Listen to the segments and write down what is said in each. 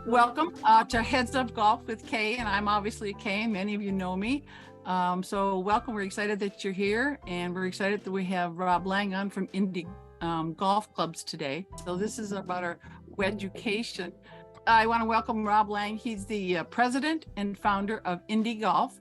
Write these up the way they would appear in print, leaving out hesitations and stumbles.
Welcome to Heads Up Golf with Kay, and I'm obviously Kay. Many of you know me. So welcome. We're excited that you're here, and we're excited that we have Rob Lang on from Indi Golf Clubs today. So this is about our WedgeUKAYtion. I want to welcome Rob Lang. He's the president and founder of Indi Golf,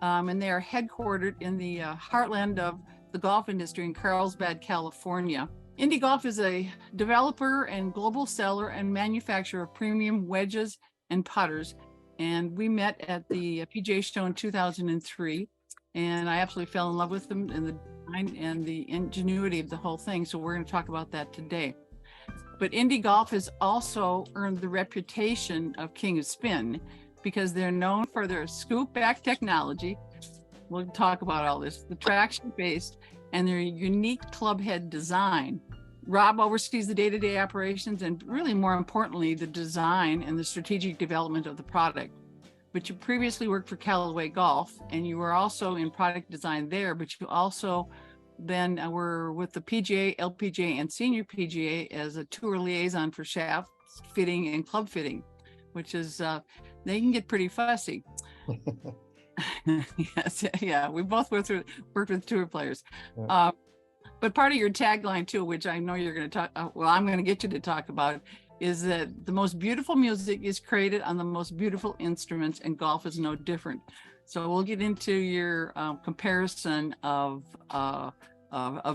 and they are headquartered in the heartland of the golf industry in Carlsbad, California. Indi Golf is a developer and global seller and manufacturer of premium wedges and putters. And we met at the PGA show in 2003. And I absolutely fell in love with them and the design and the ingenuity of the whole thing. So we're going to talk about that today. But Indi Golf has also earned the reputation of King of Spin because they're known for their scoop back technology. We'll talk about all this, the traction based and their unique club head design. Rob oversees the day-to-day operations and really more importantly, the design and the strategic development of the product. But you previously worked for Callaway Golf and you were also in product design there, but you also then were with the PGA, LPGA, and Senior PGA as a tour liaison for shaft fitting and club fitting, which is, they can get pretty fussy. Yes, yeah, we both worked with tour players. Yeah. But part of your tagline too, which I know you're going to talk, well, I'm going to get you to talk about, is that the most beautiful music is created on the most beautiful instruments, and golf is no different. So we'll get into your comparison of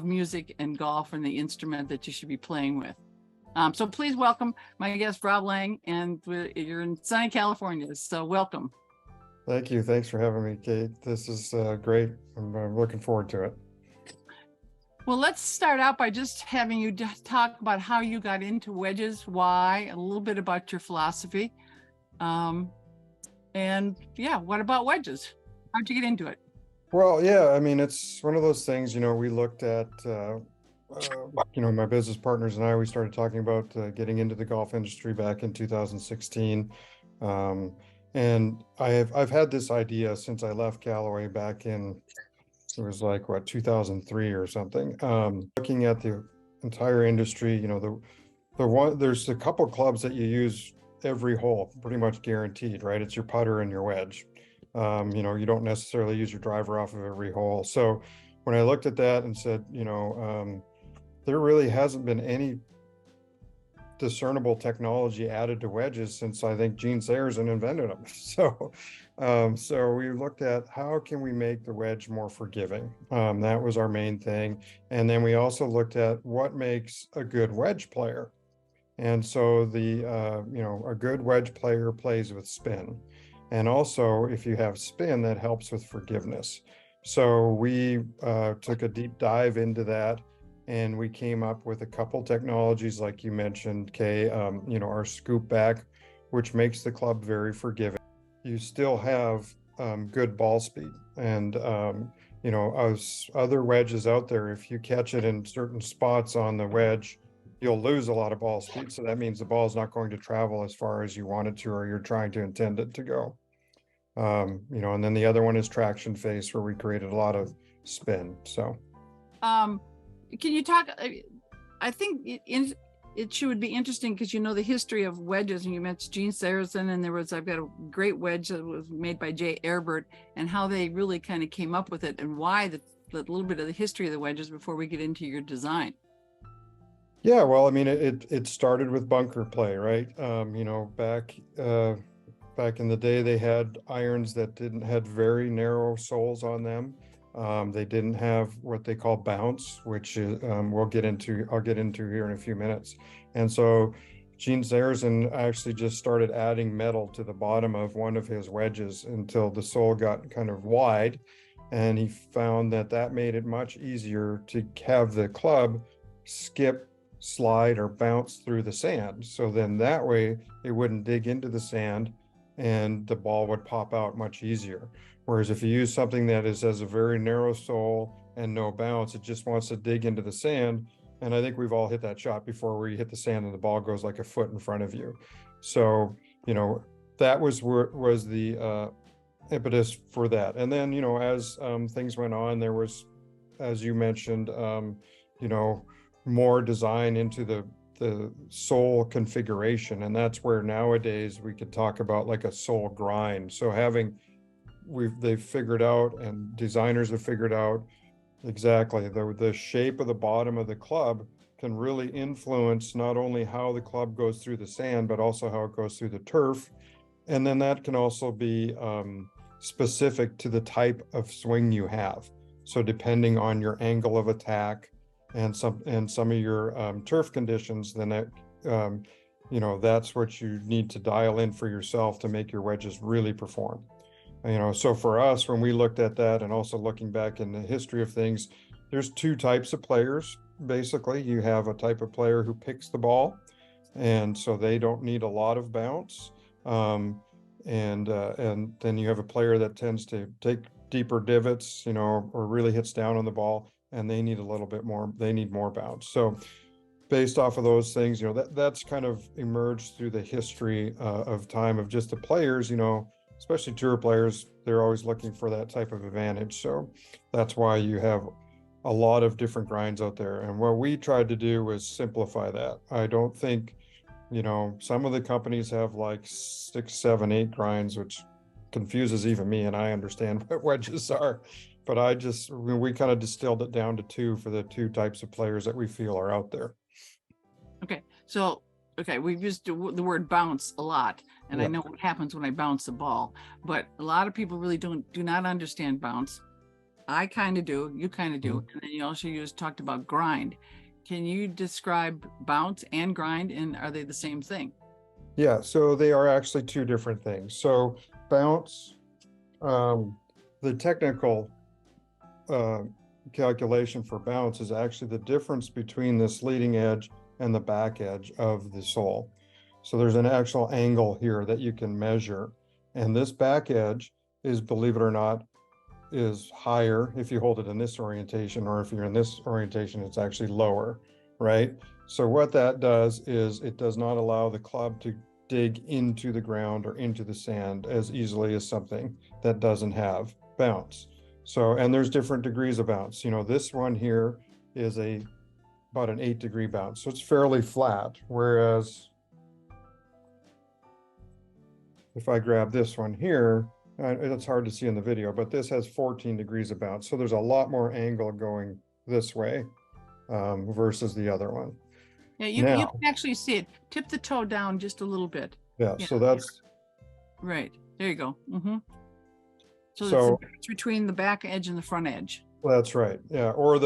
music and golf and the instrument that you should be playing with. So please welcome my guest, Rob Lang, and you're in sunny California, so welcome. Thank you. Thanks for having me, Kate. This is great. I'm looking forward to it. Well, let's start out by just having you talk about how you got into wedges, why, a little bit about your philosophy. And yeah, what about wedges? How'd you get into it? Well, yeah, I mean, it's one of those things, we looked at, my business partners and I, we started talking about getting into the golf industry back in 2016. And I've had this idea since I left Callaway back in, it was like what, 2003 or something. Looking at the entire industry, there's a couple clubs that you use every hole, pretty much guaranteed, right? It's your putter and your wedge. You don't necessarily use your driver off of every hole. So when I looked at that and said, there really hasn't been any discernible technology added to wedges since I think Gene Sayerson invented them. So we looked at how can we make the wedge more forgiving. That was our main thing. And then we also looked at what makes a good wedge player. And so a good wedge player plays with spin. And also if you have spin, that helps with forgiveness. So we took a deep dive into that. And we came up with a couple technologies, like you mentioned, Kay, our scoop back, which makes the club very forgiving. You still have good ball speed. And, as other wedges out there, if you catch it in certain spots on the wedge, you'll lose a lot of ball speed. So that means the ball is not going to travel as far as you want it to, or you're trying to intend it to go. And then the other one is traction face, where we created a lot of spin. So. Can you talk, I think it should be interesting because the history of wedges, and you mentioned Gene Sayerson, and I've got a great wedge that was made by Jay Airbert, and how they really kind of came up with it, and why the little bit of the history of the wedges before we get into your design. Yeah, well, I mean, it started with bunker play, right? Back in the day, they had irons that had very narrow soles on them. They didn't have what they call bounce, which is, I'll get into here in a few minutes. And so Gene Sayerson actually just started adding metal to the bottom of one of his wedges until the sole got kind of wide. And he found that made it much easier to have the club skip, slide, or bounce through the sand. So then that way it wouldn't dig into the sand and the ball would pop out much easier. Whereas if you use something that has a very narrow sole and no bounce, it just wants to dig into the sand. And I think we've all hit that shot before, where you hit the sand and the ball goes like a foot in front of you. So, that was the impetus for that. And then, as things went on, there was, as you mentioned, more design into the the sole configuration, and that's where nowadays we could talk about like a sole grind. So they've figured out, and designers have figured out exactly the shape of the bottom of the club can really influence not only how the club goes through the sand, but also how it goes through the turf. And then that can also be specific to the type of swing you have. So depending on your angle of attack and some of your turf conditions, then that's what you need to dial in for yourself to make your wedges really perform. So for us, when we looked at that, and also looking back in the history of things, there's two types of players. Basically, you have a type of player who picks the ball, and so they don't need a lot of bounce. And then you have a player that tends to take deeper divots, or really hits down on the ball, and they need a little bit more, they need more bounce. So based off of those things, that's kind of emerged through the history of time of just the players, especially tour players, they're always looking for that type of advantage. So that's why you have a lot of different grinds out there. And what we tried to do was simplify that. I don't think, some of the companies have like 6, 7, 8 grinds, which confuses even me, and I understand what wedges are, but we kind of distilled it down to 2 for the 2 types of players that we feel are out there. Okay, so we've used the word bounce a lot, and Yeah. I know what happens when I bounce the ball, but a lot of people really do not understand bounce. I kind of do, you kind of do, and then you also talked about grind. Can you describe bounce and grind, and are they the same thing? Yeah, so they are actually 2 different things. So bounce, the technical calculation for bounce is actually the difference between this leading edge and the back edge of the sole. So there's an actual angle here that you can measure, and this back edge is, believe it or not, is higher if you hold it in this orientation, or if you're in this orientation, it's actually lower, right? So what that does is it does not allow the club to dig into the ground or into the sand as easily as something that doesn't have bounce. So, and there's different degrees of bounce. This one here is about an 8-degree bounce, so it's fairly flat. Whereas if I grab this one here, it's hard to see in the video, but this has 14 degrees of bounce. So there's a lot more angle going this way versus the other one. Yeah, you can actually see it. Tip the toe down just a little bit. Yeah, so that's right. There you go. So it's so the difference between the back edge and the front edge. that's right. Yeah, or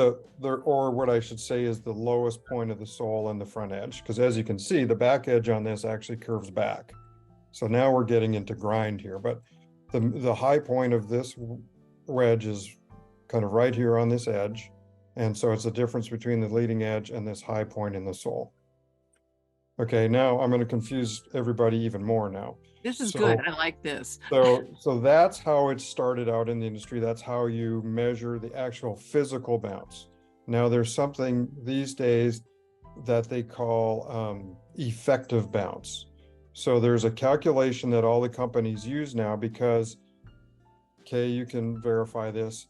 or what I should say is the lowest point of the sole and the front edge, because as you can see, the back edge on this actually curves back. So now we're getting into grind here, but the high point of this wedge is kind of right here on this edge. And so it's the difference between the leading edge and this high point in the sole. Okay, now I'm going to confuse everybody even more now. This is good. I like this. So that's how it started out in the industry. That's how you measure the actual physical bounce. Now there's something these days that they call effective bounce. So there's a calculation that all the companies use now because, Kay, you can verify this,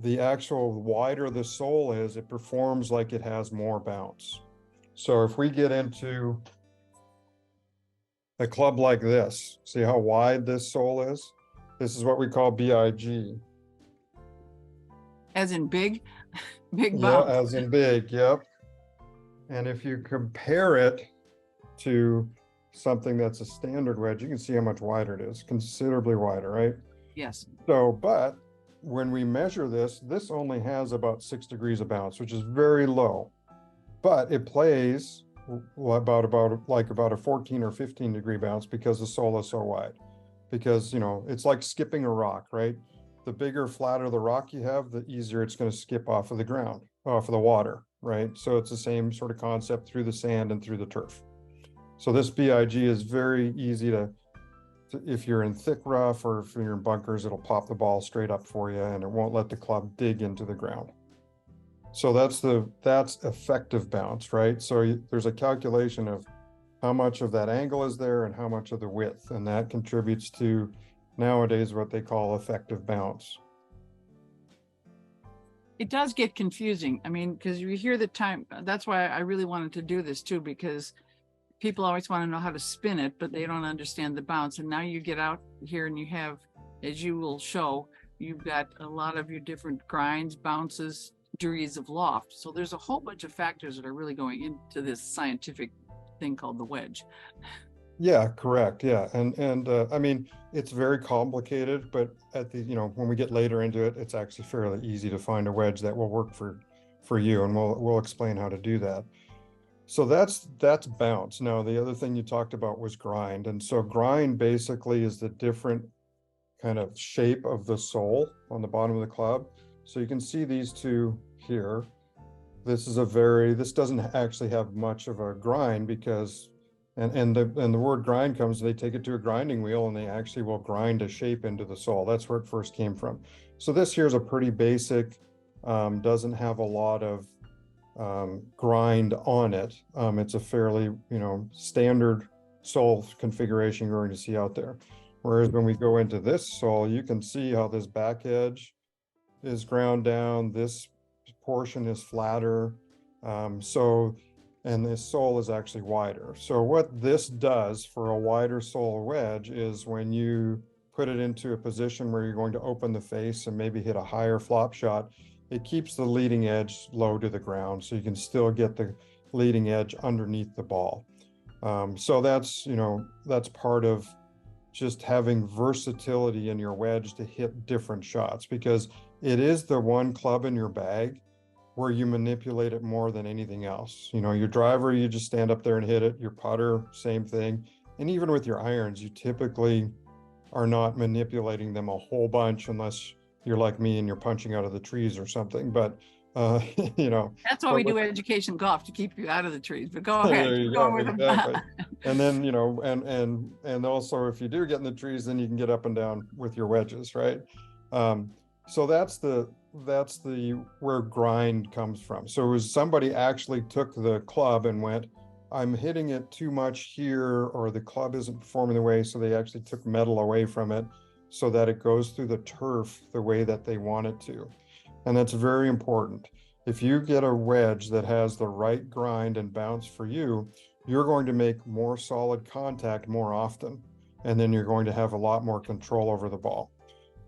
the actual wider the sole is, it performs like it has more bounce. So if we get into a club like this, see how wide this sole is? This is what we call BIG. As in big? Big bounce. Yeah, as in big, yep. And if you compare it to something that's a standard wedge, you can see how much wider it is, considerably wider, right? Yes. So, but when we measure this only has about 6 degrees of bounce, which is very low, but it plays about a 14 or 15 degree bounce because the sole is so wide. Because, it's like skipping a rock, right? The bigger, flatter the rock you have, the easier it's going to skip off of the ground, off of the water, right? So it's the same sort of concept through the sand and through the turf. So this BIG is very easy to, if you're in thick rough or if you're in bunkers, it'll pop the ball straight up for you and it won't let the club dig into the ground. So that's effective bounce, right? So there's a calculation of how much of that angle is there and how much of the width, and that contributes to nowadays what they call effective bounce. It does get confusing. I mean, because you hear the time, that's why I really wanted to do this too, because people always want to know how to spin it, but they don't understand the bounce. And now you get out here and you have, as you will show, you've got a lot of your different grinds, bounces, degrees of loft. So there's a whole bunch of factors that are really going into this scientific thing called the wedge. Yeah, correct. Yeah. And I mean, it's very complicated, but at the, when we get later into it, it's actually fairly easy to find a wedge that will work for you. And we'll explain how to do that. So that's bounce. Now, the other thing you talked about was grind. And so grind basically is the different kind of shape of the sole on the bottom of the club. So you can see these two here. This doesn't actually have much of a grind because and the word grind comes, they take it to a grinding wheel and they actually will grind a shape into the sole. That's where it first came from. So this here's a pretty basic, doesn't have a lot of grind on it. It's a fairly, standard sole configuration you're going to see out there. Whereas when we go into this sole, you can see how this back edge is ground down. This portion is flatter. And this sole is actually wider. So what this does for a wider sole wedge is when you put it into a position where you're going to open the face and maybe hit a higher flop shot, it keeps the leading edge low to the ground, so you can still get the leading edge underneath the ball. So that's part of just having versatility in your wedge to hit different shots, because it is the one club in your bag where you manipulate it more than anything else. Your driver, you just stand up there and hit it. Your putter, same thing. And even with your irons, you typically are not manipulating them a whole bunch unless you're like me and you're punching out of the trees or something. But that's why we do education golf, to keep you out of the trees. But go ahead. There you go, exactly. And then and also if you do get in the trees, then you can get up and down with your wedges, right? So that's where grind comes from. So it was somebody actually took the club and went, I'm hitting it too much here, or the club isn't performing the way, so they actually took metal away from it so that it goes through the turf the way that they want it to. And that's very important. If you get a wedge that has the right grind and bounce for you, you're going to make more solid contact more often, and then you're going to have a lot more control over the ball.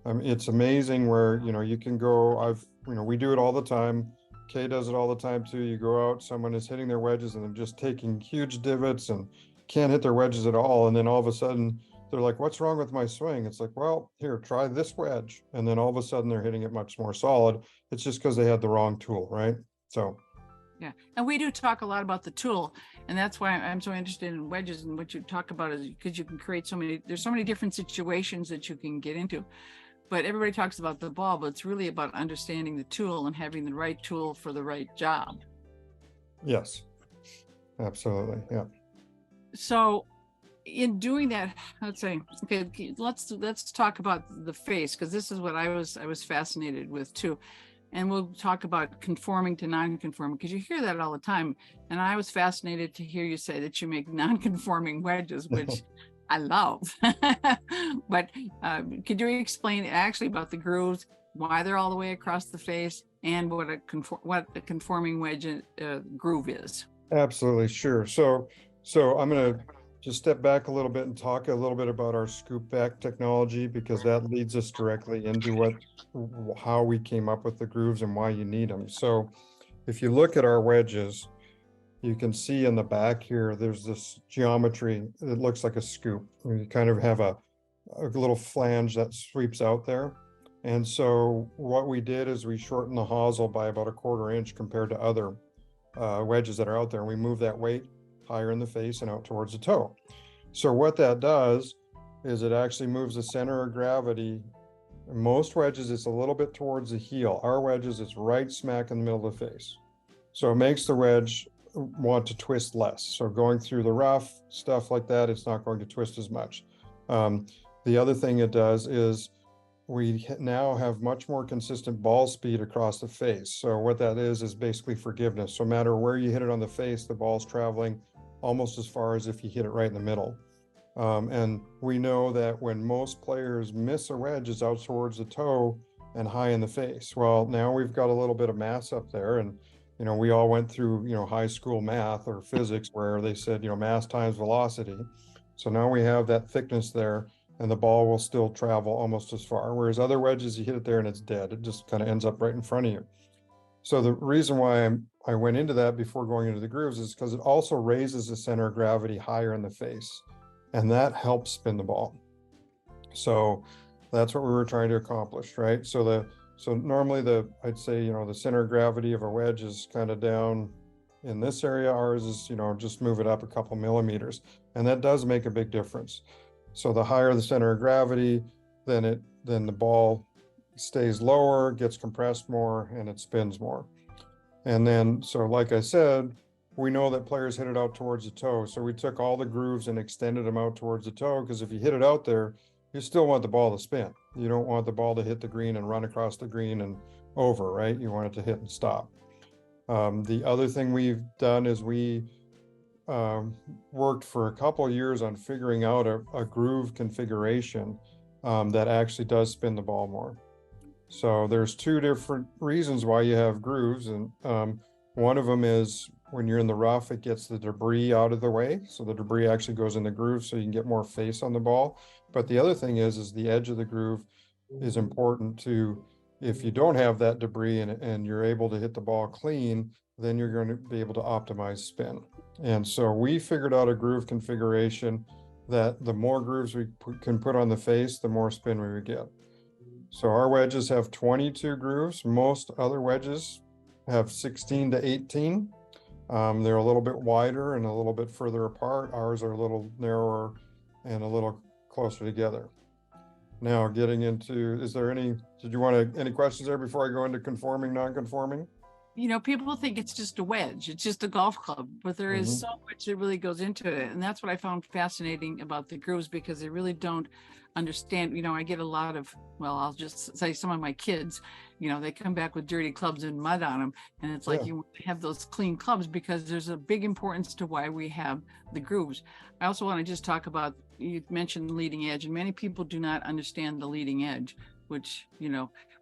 It's amazing where, you can go, we do it all the time. Kay does it all the time too. You go out, someone is hitting their wedges and they're just taking huge divots and can't hit their wedges at all. And then all of a sudden they're like, what's wrong with my swing? It's like, well, here, try this wedge. And then all of a sudden they're hitting it much more solid. It's just because they had the wrong tool, right? So. Yeah, and we do talk a lot about the tool, and that's why I'm so interested in wedges. And what you talk about is because you can create there's so many different situations that you can get into. But everybody talks about the ball, but it's really about understanding the tool and having the right tool for the right job. Yes, absolutely. Yeah. So in doing that, let's say, okay, let's talk about the face, because this is what I was fascinated with too. And we'll talk about conforming to non-conforming, because you hear that all the time. And I was fascinated to hear you say that you make non-conforming wedges, which I love. But could you explain actually about the grooves, why they're all the way across the face, and what a conforming wedge groove is? Absolutely, sure. So I'm going to just step back a little bit and talk a little bit about our scoop back technology, because that leads us directly into how we came up with the grooves and why you need them. So if you look at our wedges, you can see in the back here, there's this geometry that looks like a scoop. You kind of have a little flange that sweeps out there. And so what we did is we shortened the hosel by about 1/4 inch compared to other wedges that are out there. And we move that weight higher in the face and out towards the toe. So what that does is it actually moves the center of gravity. In most wedges, it's a little bit towards the heel. Our wedges, it's right smack in the middle of the face. So it makes the wedge want to twist less. So going through the rough, stuff like that, it's not going to twist as much. The other thing it does is we now have much more consistent ball speed across the face. So what that is basically forgiveness. So no matter where you hit it on the face, the ball's traveling almost as far as if you hit it right in the middle. And we know that when most players miss a wedge is out towards the toe, and high in the face. Well, now we've got a little bit of mass up there, and we all went through high school math or physics where they said mass times velocity. So now we have that thickness there, and the ball will still travel almost as far. Whereas other wedges, you hit it there and it's dead. It just kind of ends up right in front of you. So the reason why I went into that before going into the grooves is because it also raises the center of gravity higher in the face, and that helps spin the ball. So that's what we were trying to accomplish, right? So normally I'd say the center of gravity of a wedge is kind of down in this area. Ours is just move it up a couple millimeters, and that does make a big difference. So the higher the center of gravity, then the ball stays lower, gets compressed more, and it spins more. And then, so like I said, we know that players hit it out towards the toe. So we took all the grooves and extended them out towards the toe, because if you hit it out there, you still want the ball to spin. You don't want the ball to hit the green and run across the green and over, right? You want it to hit and stop. The other thing we've done is we worked for a couple of years on figuring out a groove configuration that actually does spin the ball more. So there's two different reasons why you have grooves, and one of them is when you're in the rough, it gets the debris out of the way. So the debris actually goes in the groove so you can get more face on the ball. But the other thing is the edge of the groove is important to, if you don't have that debris and you're able to hit the ball clean, then you're going to be able to optimize spin. And so we figured out a groove configuration that the more grooves we can put on the face, the more spin we would get. So our wedges have 22 grooves. Most other wedges have 16 to 18. They're a little bit wider and a little bit further apart. Ours are a little narrower and a little closer together. Now getting into, did you want any questions there before I go into conforming, non-conforming? People think it's just a wedge, it's just a golf club, but there is so much that really goes into it. And that's what I found fascinating about the grooves, because they really don't understand. I get a lot of, well, I'll just say some of my kids, they come back with dirty clubs and mud on them. And it's like, you have those clean clubs, because there's a big importance to why we have the grooves. I also want to just talk about, you mentioned the leading edge, and many people do not understand the leading edge, which,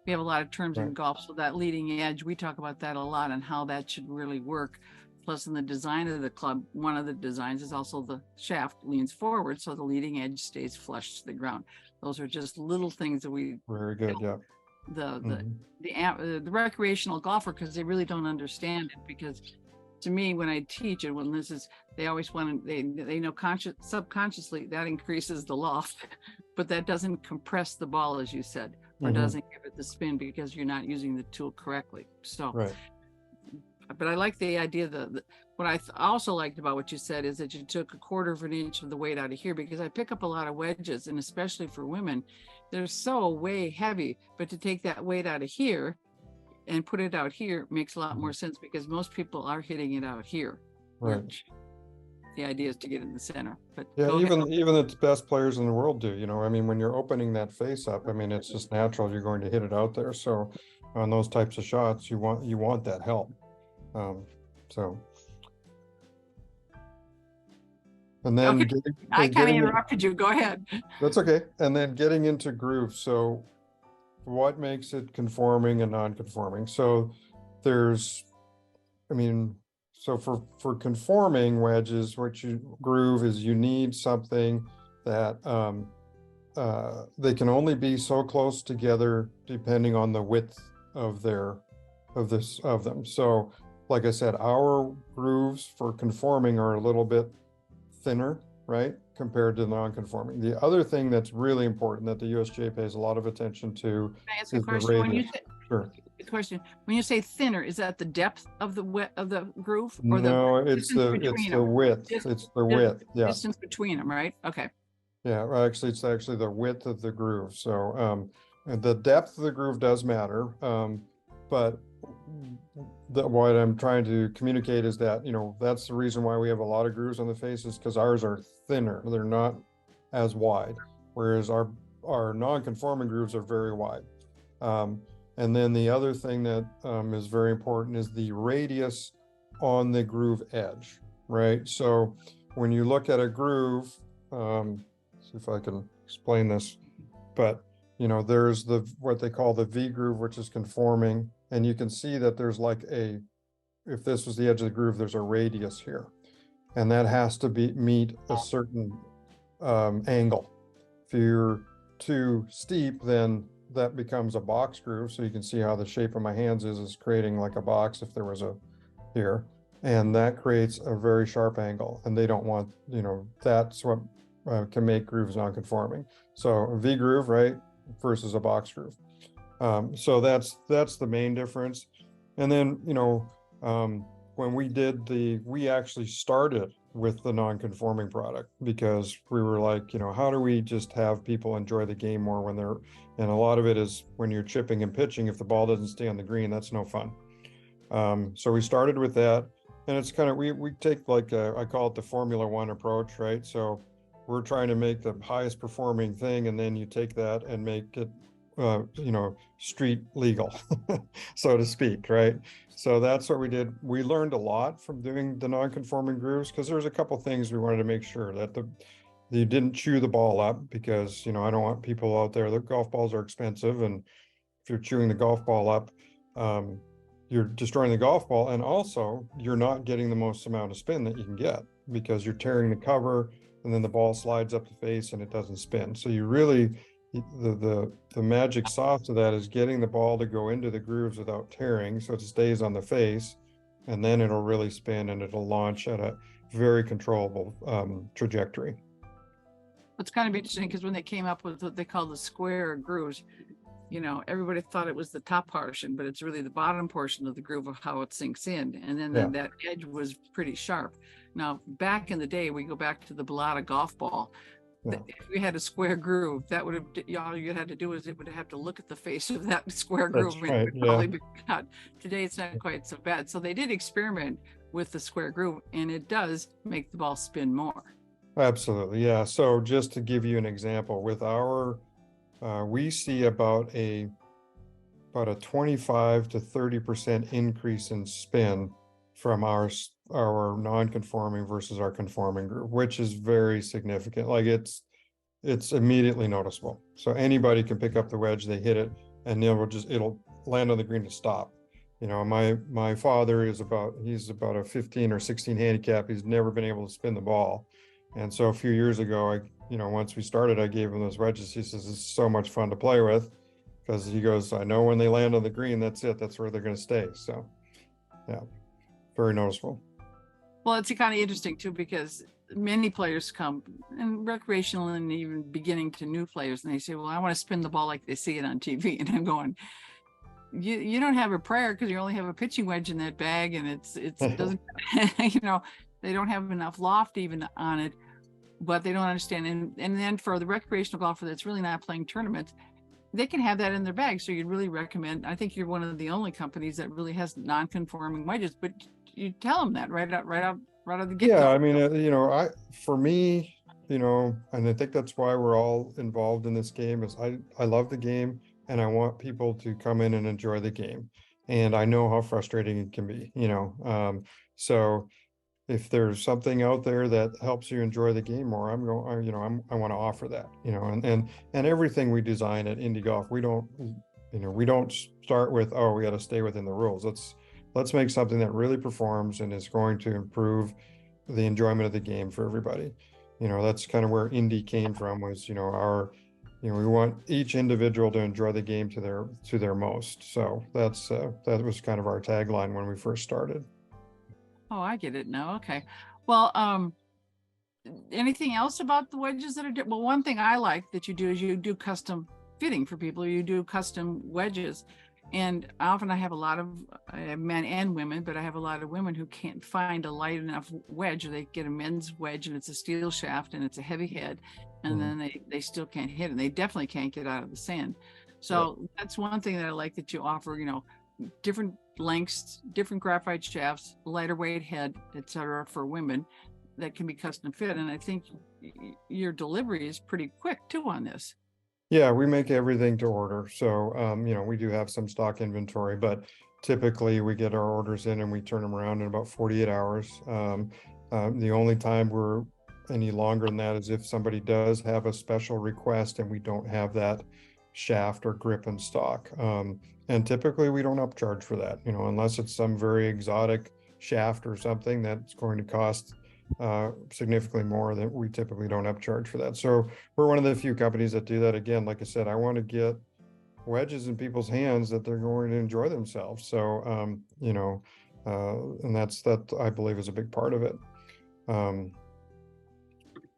we have a lot of terms in golf. So that leading edge, we talk about that a lot and how that should really work. Plus, in the design of the club, one of the designs is also the shaft leans forward, so the leading edge stays flush to the ground. Those are just little things that we very good, yeah. The recreational golfer, because they really don't understand it. Because to me, when I teach it, they always want to, they know subconsciously that increases the loft, but that doesn't compress the ball, as you said, or doesn't give it the spin, because you're not using the tool correctly. So, but I like the idea that what I also liked about what you said is that you took 1/4 of an inch of the weight out of here, because I pick up a lot of wedges, and especially for women, they're so way heavy, but to take that weight out of here and put it out here makes a lot more sense, because most people are hitting it out here. Right. The idea is to get in the center. But yeah, even the best players in the world do. I mean, when you're opening that face up, I mean, it's just natural you're going to hit it out there. So on those types of shots, you want that help. So. And then I kind of interrupted you. Go ahead. That's okay. And then getting into groove. So what makes it conforming and non-conforming? So so for conforming wedges, groove is you need something that they can only be so close together depending on the width of them. So like I said, our grooves for conforming are a little bit thinner, right, compared to non-conforming. The other thing that's really important that the USGA pays a lot of attention to is the radius. Question: when you say thinner, is that the depth of the groove, or no, it's the width. It's the width. Yeah, distance between them, right? Okay. Yeah, well, it's actually the width of the groove. So the depth of the groove does matter, but what I'm trying to communicate is that that's the reason why we have a lot of grooves on the faces, because ours are thinner. They're not as wide, whereas our non-conforming grooves are very wide. And then the other thing that is very important is the radius on the groove edge, right? So when you look at a groove, see if I can explain this, but you know, there's what they call the V groove, which is conforming, and you can see that there's like if this was the edge of the groove, there's a radius here, and that has to meet a certain angle. If you're too steep, then that becomes a box groove. So you can see how the shape of my hands is creating like a box if there was a here, and that creates a very sharp angle, and they don't want, you know, that's what can make grooves non-conforming. So a V groove, right, versus a box groove. So that's the main difference. And then, you know, when we actually started with the non-conforming product because we were like, you know, how do we just have people enjoy the game more when they're, and a lot of it is when you're chipping and pitching, if the ball doesn't stay on the green, that's no fun. So we started with that, and it's kind of, we take like I call it the Formula One approach, right? So we're trying to make the highest performing thing, and then you take that and make it you know, street legal, so to speak, right? So that's what we did. We learned a lot from doing the non-conforming grooves because there's a couple things we wanted to make sure that you didn't chew the ball up, because, you know, I don't want people out there, the golf balls are expensive, and if you're chewing the golf ball up, you're destroying the golf ball, and also you're not getting the most amount of spin that you can get because you're tearing the cover, and then the ball slides up the face and it doesn't spin. So you really, the magic sauce of that is getting the ball to go into the grooves without tearing, so it stays on the face, and then it'll really spin and it'll launch at a very controllable trajectory. It's kind of interesting because when they came up with what they call the square grooves, you know, everybody thought it was the top portion, but it's really the bottom portion of the groove of how it sinks in. And then that edge was pretty sharp. Now, back in the day, we go back to the Balata golf ball. Yeah. If we had a square groove, that would have, all you had to do is it would have to look at the face of that square groove. That's right, and probably be cut. Today, it's not quite so bad. So they did experiment with the square groove, and it does make the ball spin more. Absolutely, yeah. So just to give you an example, with our we see about a 25 to 30% increase in spin from our non-conforming versus our conforming groove, which is very significant. Like it's immediately noticeable. So anybody can pick up the wedge, they hit it, and it'll land on the green to stop. You know, my father is he's about a 15 or 16 handicap. He's never been able to spin the ball. And so a few years ago, you know, once we started, I gave him those wedges. He says, it's so much fun to play with, because he goes, I know when they land on the green, that's it. That's where they're going to stay. So, yeah, very noticeable. Well, it's kind of interesting too, because many players come, and recreational and even beginning to new players, and they say, well, I want to spin the ball like they see it on TV. And I'm going, you don't have a prayer, because you only have a pitching wedge in that bag, and it doesn't, you know, they don't have enough loft even on it, but they don't understand. And then for the recreational golfer that's really not playing tournaments, they can have that in their bag. So you'd really recommend, I think you're one of the only companies that really has non-conforming wedges, but you tell them that right out of the get-go. Yeah, I mean, you know, for me, you know, and I think that's why we're all involved in this game, is I love the game, and I want people to come in and enjoy the game. And I know how frustrating it can be, you know. So if there's something out there that helps you enjoy the game more, I want to offer that, you know, and everything we design at Indi Golf, we don't start with, oh, we got to stay within the rules. Let's make something that really performs and is going to improve the enjoyment of the game for everybody. You know, that's kind of where Indi came from, was, you know, we want each individual to enjoy the game to their most. So that was kind of our tagline when we first started. Oh, I get it now. Okay. Well, anything else about the wedges that are well, one thing I like that you do is you do custom fitting for people. You do custom wedges. And often I have men and women, but I have a lot of women who can't find a light enough wedge, or they get a men's wedge and it's a steel shaft and it's a heavy head, and then they still can't hit it. They definitely can't get out of the sand. So that's one thing that I like that you offer, you know, different lengths, different graphite shafts, lighter weight head, etc. for women that can be custom fit. And I think your delivery is pretty quick too on this. Yeah, we make everything to order. So, you know, we do have some stock inventory, but typically we get our orders in and we turn them around in about 48 hours. The only time we're any longer than that is if somebody does have a special request and we don't have that shaft or grip and stock. And typically we don't upcharge for that, unless it's some very exotic shaft or something that's going to cost significantly more, than we typically don't upcharge for that. So we're one of the few companies that do that. Again, like I said, I want to get wedges in people's hands that they're going to enjoy themselves. So, and that I believe is a big part of it.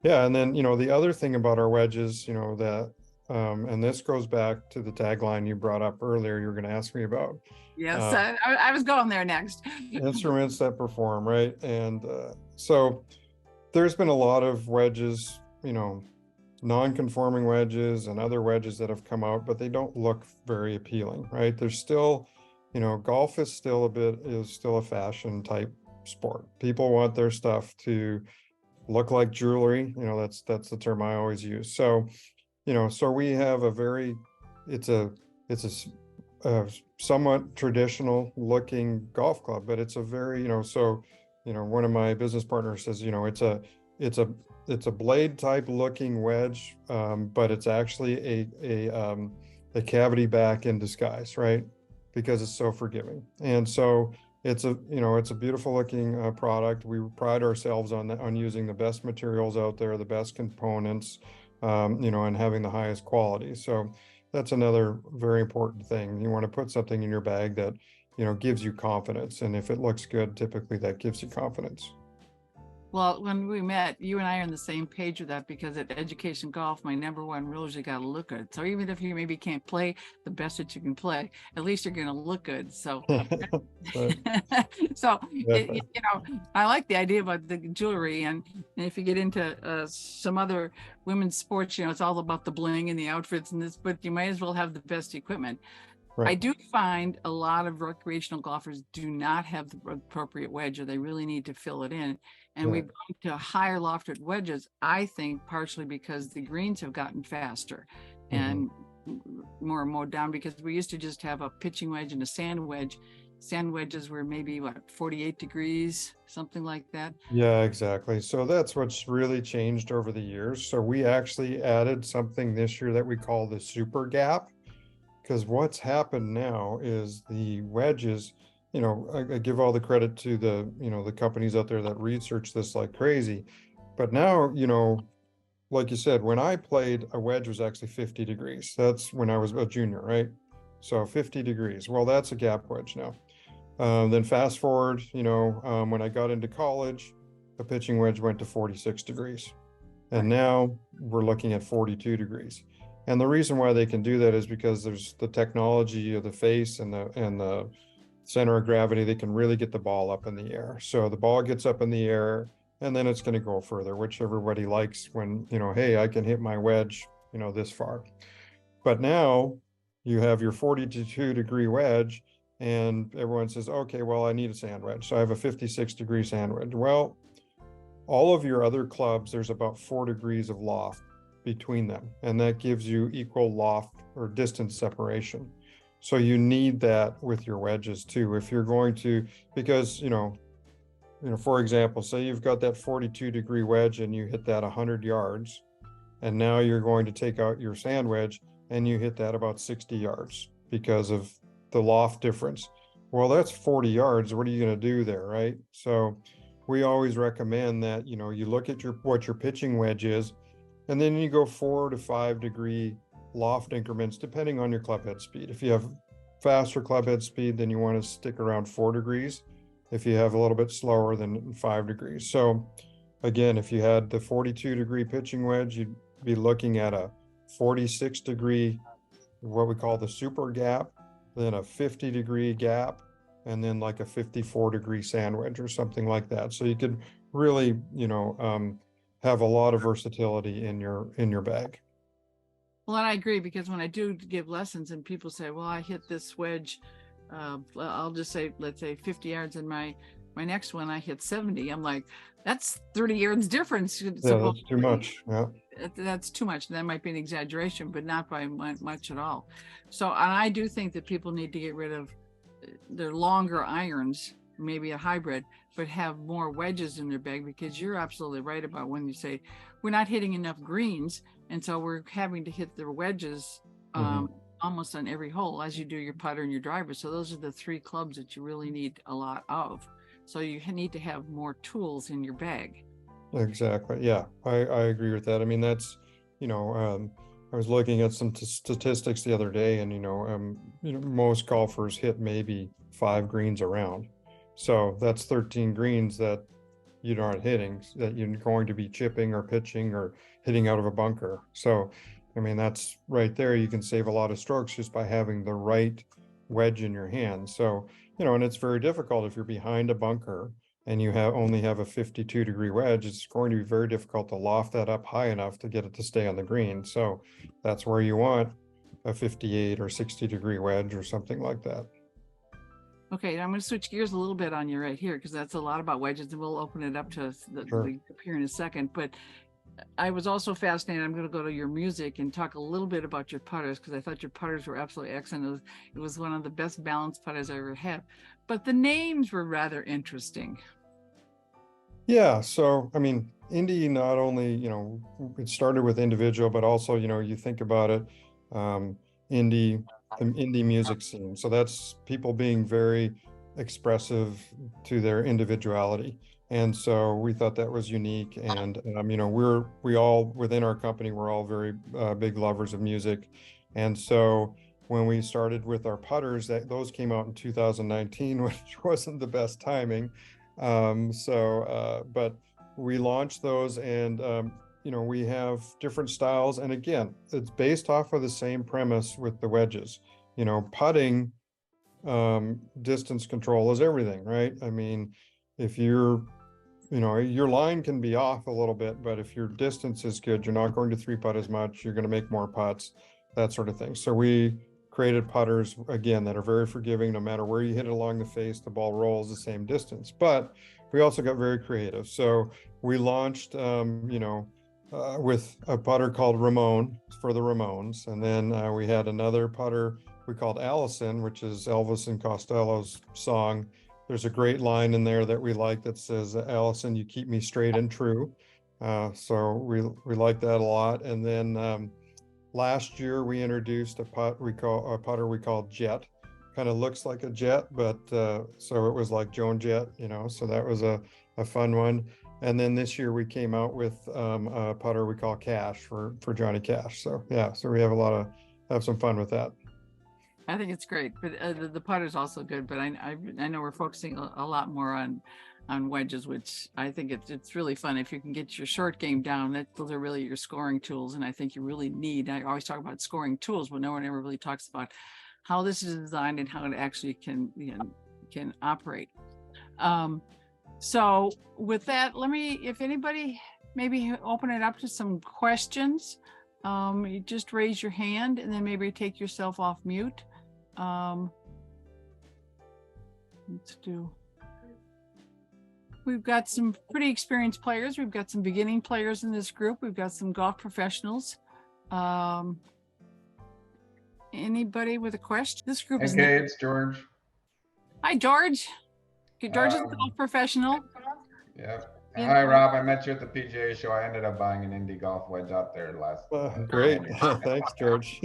Yeah, and then, the other thing about our wedges, that, and this goes back to the tagline you brought up earlier, you were going to ask me about. Yes, I was going there next. Instruments that perform, right? And so there's been a lot of wedges, non-conforming wedges and other wedges that have come out, but they don't look very appealing, right? There's still, golf is still a fashion type sport. People want their stuff to look like jewelry. That's the term I always use. So, so we have it's a somewhat traditional looking golf club, but it's a very, one of my business partners says, it's a blade type looking wedge, but it's actually a cavity back in disguise, right? Because it's so forgiving. And so it's a beautiful looking product. We pride ourselves on using the best materials out there, the best components, and having the highest quality. So that's another very important thing. You want to put something in your bag that, gives you confidence. And if it looks good, typically that gives you confidence. Well, when we met, you and I are on the same page with that, because at WedgeUKAYtion Golf, my #1 rule is you got to look good. So even if you maybe can't play the best that you can play, at least you're going to look good. So, so I like the idea about the jewelry, and if you get into some other women's sports, it's all about the bling and the outfits and this, but you might as well have the best equipment. Right. I do find a lot of recreational golfers do not have the appropriate wedge, or they really need to fill it in. And we've gone to higher lofted wedges, I think, partially because the greens have gotten faster and more mowed down, because we used to just have a pitching wedge and a sand wedge. Sand wedges were maybe 48 degrees, something like that. Yeah, exactly. So that's what's really changed over the years. So we actually added something this year that we call the super gap. Because what's happened now is the wedges, I give all the credit to the companies out there that research this like crazy. But now, like you said, when I played, a wedge was actually 50 degrees. That's when I was a junior, right? So 50 degrees. Well, that's a gap wedge now. Then fast forward, when I got into college, the pitching wedge went to 46 degrees. And now we're looking at 42 degrees. And the reason why they can do that is because there's the technology of the face and the center of gravity. They can really get the ball up in the air. So the ball gets up in the air, and then it's going to go further, which everybody likes when, hey, I can hit my wedge, this far. But now you have your 42 degree wedge, and everyone says, okay, well, I need a sand wedge. So I have a 56 degree sand wedge. Well, all of your other clubs, there's about 4 degrees of loft between them, and that gives you equal loft or distance separation. So you need that with your wedges too, if you're going to, because for example, say you've got that 42 degree wedge and you hit that 100 yards, and now you're going to take out your sand wedge and you hit that about 60 yards because of the loft difference. Well, that's 40 yards. What are you going to do there, right? So we always recommend that you look at what your pitching wedge is, and then you go 4 to 5 degree loft increments, depending on your club head speed. If you have faster club head speed, then you want to stick around 4 degrees. If you have a little bit slower, then 5 degrees. So again, if you had the 42 degree pitching wedge, you'd be looking at a 46 degree, what we call the super gap, then a 50 degree gap, and then like a 54 degree sand wedge or something like that. So you could really, have a lot of versatility in your bag. Well, and I agree, because when I do give lessons and people say, well, I hit this wedge, I'll just say, let's say 50 yards, and my next one I hit 70. I'm like, that's 30 yards difference. Yeah, that's too much. Yeah, that's too much. That might be an exaggeration, but not by much at all. So, and I do think that people need to get rid of their longer irons, maybe a hybrid, but have more wedges in their bag, because you're absolutely right about when you say we're not hitting enough greens, and so we're having to hit the wedges Mhm. almost on every hole as you do your putter and your driver. So those are the three clubs that you really need a lot of. So you need to have more tools in your bag. Exactly. Yeah, I agree with that. I mean, that's, you know, I was looking at some statistics the other day, and most golfers hit maybe 5 greens around. So that's 13 greens that you aren't hitting, that you're going to be chipping or pitching or hitting out of a bunker. So, I mean, that's right there. You can save a lot of strokes just by having the right wedge in your hand. So, and it's very difficult if you're behind a bunker and you only have a 52-degree wedge. It's going to be very difficult to loft that up high enough to get it to stay on the green. So that's where you want a 58 or 60-degree wedge or something like that. Okay, I'm going to switch gears a little bit on you right here because that's a lot about wedges, and we'll open it up to the Sure. group here in a second. But I was also fascinated. I'm going to go to your music and talk a little bit about your putters because I thought your putters were absolutely excellent. It was one of the best balanced putters I ever had. But the names were rather interesting. Yeah, so I mean, indie not only, it started with individual, but also, you think about it, indie, the indie music scene. So that's people being very expressive to their individuality. And so we thought that was unique. And we all within our company, we're all very big lovers of music. And so when we started with our putters, those came out in 2019, which wasn't the best timing. But we launched those, and we have different styles, and again, it's based off of the same premise with the wedges. Putting, distance control is everything, right? I mean, if your line can be off a little bit, but if your distance is good, you're not going to three putt as much, you're going to make more putts, that sort of thing. So we created putters, again, that are very forgiving. No matter where you hit it along the face, the ball rolls the same distance. But we also got very creative. So we launched, with a putter called Ramon for the Ramones. And then we had another putter we called Allison, which is Elvis and Costello's song. There's a great line in there that we like that says, "Allison, you keep me straight and true." So we like that a lot. And then last year we introduced a putter we call Jet. Kind of looks like a jet, but so it was like Joan Jett, so that was a fun one. And then this year we came out with a putter we call Cash for Johnny Cash. So yeah, so we have some fun with that. I think it's great, but the putter's also good. But I know we're focusing a lot more on wedges, which I think it's really fun if you can get your short game down. Those are really your scoring tools, and I think you really need. I always talk about scoring tools, but no one ever really talks about how this is designed and how it actually can operate. So with that, if anybody maybe open it up to some questions. You just raise your hand and then maybe take yourself off mute. Let's do. We've got some pretty experienced players. We've got some beginning players in this group. We've got some golf professionals. Anybody with a question? This group is. Okay, it's George. Hi, George. George is a golf professional. Yeah. Hi, Rob. I met you at the PGA show. I ended up buying an Indi Golf wedge out there last. Great. Thanks, George.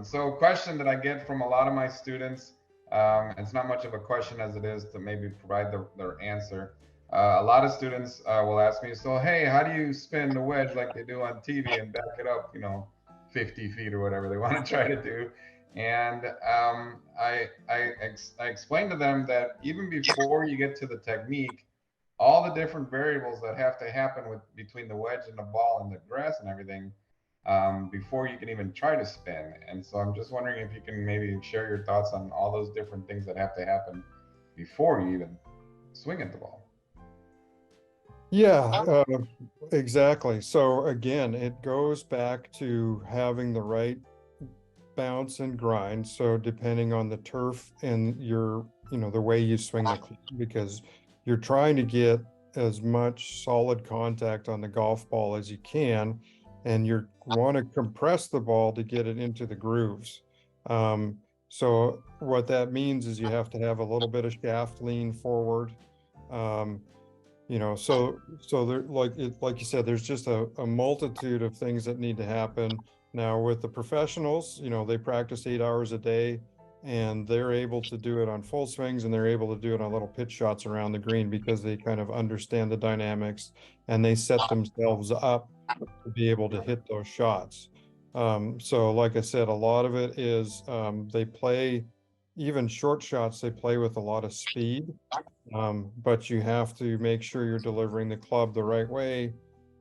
So question that I get from a lot of my students, it's not much of a question as it is to maybe provide their answer. A lot of students will ask me, so, hey, how do you spin the wedge like they do on TV and back it up, 50 feet or whatever they want to try to do? And I explained to them that even before you get to the technique, all the different variables that have to happen between the wedge and the ball and the grass and everything before you can even try to spin. And so I'm just wondering if you can maybe share your thoughts on all those different things that have to happen before you even swing at the ball. Yeah, exactly. So again, it goes back to having the right bounce and grind. So depending on the turf and the way you swing the club, because you're trying to get as much solid contact on the golf ball as you can, and you want to compress the ball to get it into the grooves. So what that means is you have to have a little bit of shaft lean forward. So there, like you said, there's just a multitude of things that need to happen. Now with the professionals, they practice 8 hours a day, and they're able to do it on full swings, and they're able to do it on little pitch shots around the green because they kind of understand the dynamics, and they set themselves up to be able to hit those shots. So like I said, a lot of it is they play, even short shots, they play with a lot of speed, but you have to make sure you're delivering the club the right way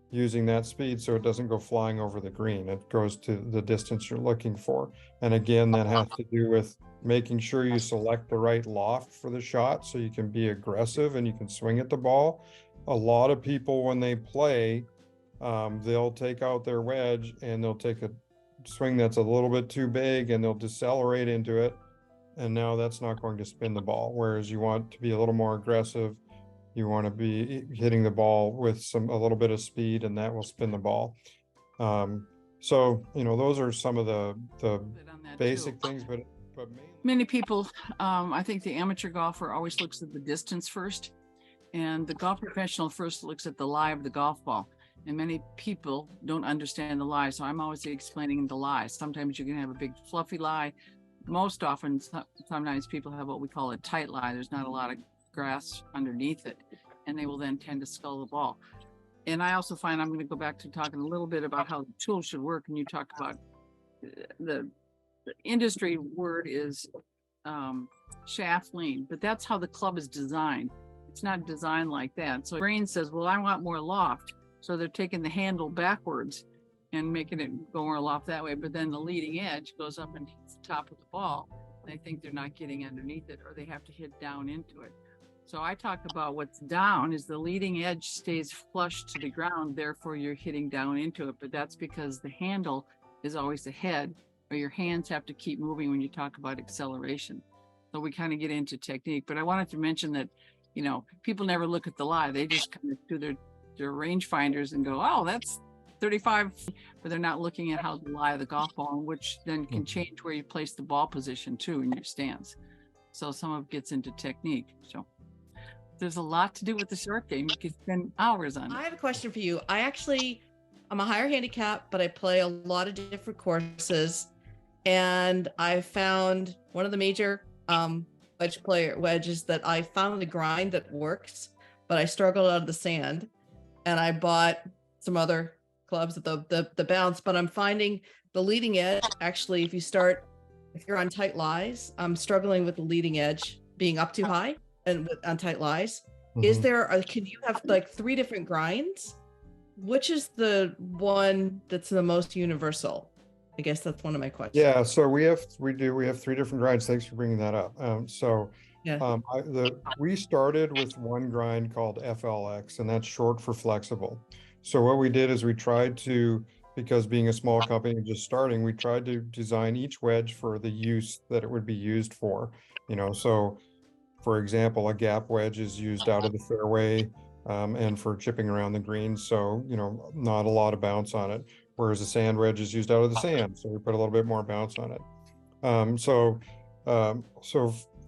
using that speed so it doesn't go flying over the green. It goes to the distance you're looking for. And again, that has to do with making sure you select the right loft for the shot so you can be aggressive and you can swing at the ball. A lot of people, when they play, they'll take out their wedge and they'll take a swing that's a little bit too big and they'll decelerate into it. And now that's not going to spin the ball. Whereas you want to be a little more aggressive. You want to be hitting the ball with a little bit of speed, and that will spin the ball. So, those are some of the basic things, but many people, I think the amateur golfer always looks at the distance first, and the golf professional first looks at the lie of the golf ball. And many people don't understand the lie. So I'm always explaining the lie. Sometimes you can have a big fluffy lie. Most often, sometimes people have what we call a tight lie. There's not a lot of grass underneath it, and they will then tend to scull the ball. And I also find, I'm going to go back to talking a little bit about how the tool should work. And you talk about the industry word is shaft lean, but that's how the club is designed. It's not designed like that. So the brain says, well, I want more loft. So they're taking the handle backwards and making it go more loft that way. But then the leading edge goes up and hits the top of the ball. They think they're not getting underneath it, or they have to hit down into it. So I talk about what's down is the leading edge stays flush to the ground, therefore you're hitting down into it. But that's because the handle is always ahead, or your hands have to keep moving when you talk about acceleration. So we kind of get into technique. But I wanted to mention that, people never look at the lie. They just kind of do their range finders and go, oh, that's 35, but they're not looking at how the lie of the golf ball, which then can change where you place the ball position too in your stance. So some of it gets into technique. So there's a lot to do with the short game. You could spend hours on it. I have a question for you. I'm a higher handicap, but I play a lot of different courses. And I found one of the major wedges that I found a grind that works, but I struggled out of the sand. And I bought some other clubs at the bounce, but I'm finding the leading edge, actually, if you're on tight lies, I'm struggling with the leading edge being up too high and on tight lies. Can you have like 3 different grinds? Which is the one that's the most universal? I guess that's one of my questions. Yeah, so we have 3 different grinds. Thanks for bringing that up. We started with one grind called FLX, and that's short for flexible. So what we did is we tried to, because being a small company and just starting, we tried to design each wedge for the use that it would be used for. So for example, a gap wedge is used out of the fairway and for chipping around the greens. So, not a lot of bounce on it. Whereas a sand wedge is used out of the sand. So we put a little bit more bounce on it. So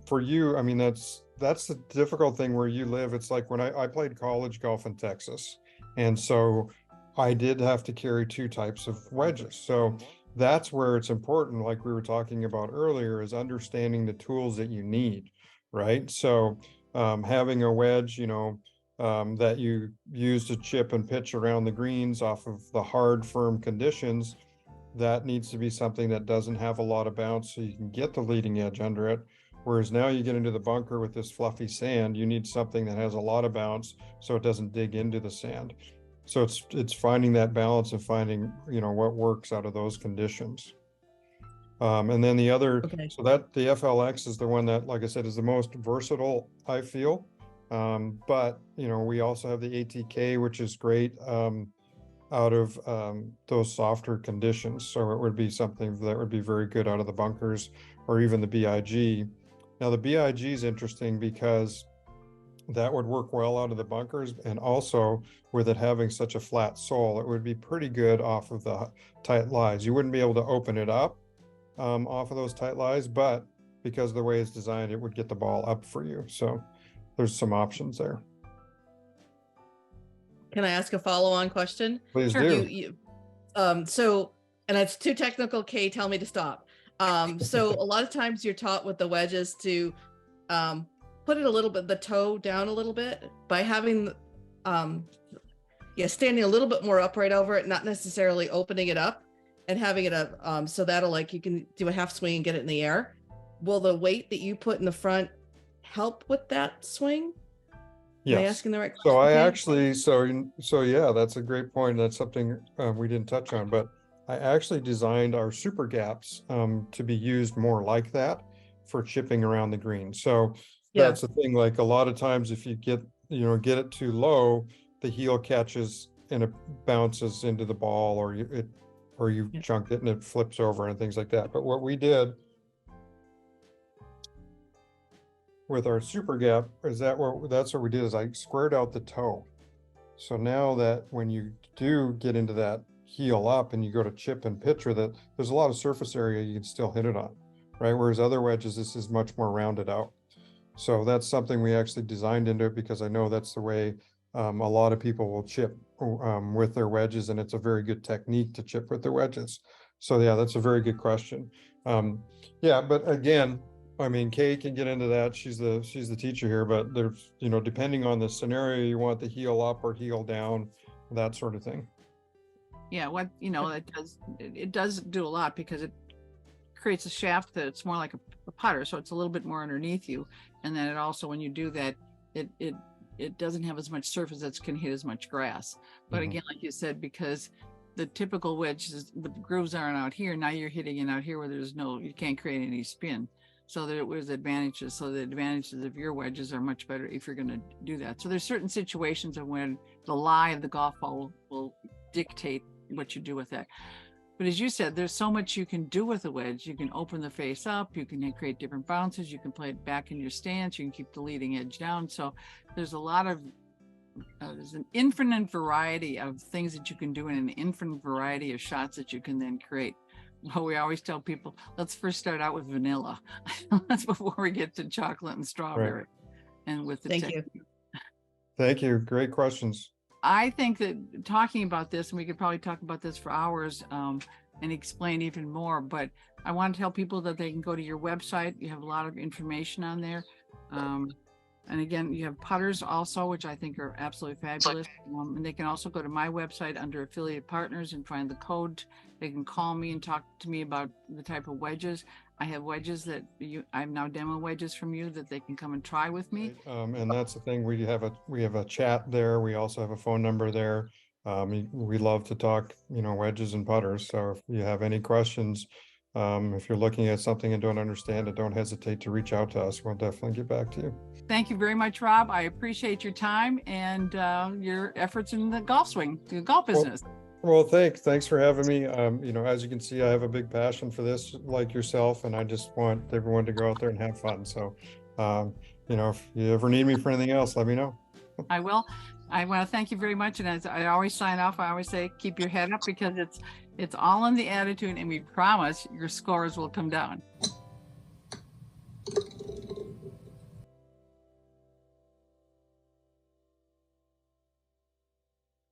for you, I mean, that's the difficult thing where you live. It's like when I played college golf in Texas. And so I did have to carry 2 types of wedges. So that's where it's important, like we were talking about earlier, is understanding the tools that you need, right? So having a wedge, that you use to chip and pitch around the greens off of the hard, firm conditions, that needs to be something that doesn't have a lot of bounce so you can get the leading edge under it. Whereas now you get into the bunker with this fluffy sand, you need something that has a lot of bounce so it doesn't dig into the sand. So it's finding that balance and finding, what works out of those conditions. And then the other, so that the FLX is the one that, like I said, is the most versatile, I feel. But, we also have the ATK, which is great out of those softer conditions. So it would be something that would be very good out of the bunkers, or even the BIG. Now the BIG is interesting because that would work well out of the bunkers, and also with it having such a flat sole, it would be pretty good off of the tight lies. You wouldn't be able to open it up off of those tight lies, but because of the way it's designed, it would get the ball up for you. So there's some options there. Can I ask a follow-on question? Please do. So and it's too technical. Kay, tell me to stop. So a lot of times you're taught with the wedges to put it a little bit, the toe down a little bit by having, standing a little bit more upright over it, not necessarily opening it up and having it up. So that'll, like, you can do a half swing and get it in the air. Will the weight that you put in the front help with that swing? Am I asking the right question? So I actually, so yeah, that's a great point. That's something we didn't touch on, but I actually designed our super gaps to be used more like that for chipping around the green. So that's the thing. Like a lot of times, if you get it too low, the heel catches and it bounces into the ball, or you chunk it and it flips over and things like that. But what we did with our super gap is that's what we did is I squared out the toe. So now that when you do get into that heel up and you go to chip and pitch with it, there's a lot of surface area you can still hit it on, right? Whereas other wedges, this is much more rounded out. So that's something we actually designed into it, because I know that's the way a lot of people will chip with their wedges, and it's a very good technique to chip with their wedges. So yeah, that's a very good question. Yeah, but again, I mean, Kay can get into that. She's the teacher here, but there's, depending on the scenario, you want the heel up or heel down, that sort of thing. Yeah, it does do a lot, because it creates a shaft that's more like a putter, so it's a little bit more underneath you, and then it also, when you do that, it doesn't have as much surface that can hit as much grass. But again, like you said, because the typical wedge is the grooves aren't out here, now you're hitting it out here where you can't create any spin. So there was advantages. So the advantages of your wedges are much better if you're going to do that. So there's certain situations of when the lie of the golf ball will dictate what you do with that. But as you said, there's so much you can do with a wedge. You can open the face up, you can create different bounces, you can play it back in your stance, you can keep the leading edge down. So there's there's an infinite variety of things that you can do, and an infinite variety of shots that you can then create. Well, we always tell people, let's first start out with vanilla. That's before we get to chocolate and strawberry. Right. And with the Thank you. Great questions. I think that talking about this, and we could probably talk about this for hours and explain even more, but I want to tell people that they can go to your website. You have a lot of information on there. And again, you have putters also, which I think are absolutely fabulous. And they can also go to my website under affiliate partners and find the code. They can call me and talk to me about the type of wedges. I have wedges that I've now demo wedges from you that they can come and try with me. And that's the thing. We have a chat there. We also have a phone number there. We love to talk, wedges and putters. So if you have any questions, if you're looking at something and don't understand it, don't hesitate to reach out to us. We'll definitely get back to you. Thank you very much, Rob. I appreciate your time and your efforts in the golf business. Well, thanks for having me. As you can see, I have a big passion for this, like yourself, and I just want everyone to go out there and have fun. So, if you ever need me for anything else, let me know. I will. I want to thank you very much. And as I always sign off, I always say, keep your head up, because it's all in the attitude, and we promise your scores will come down.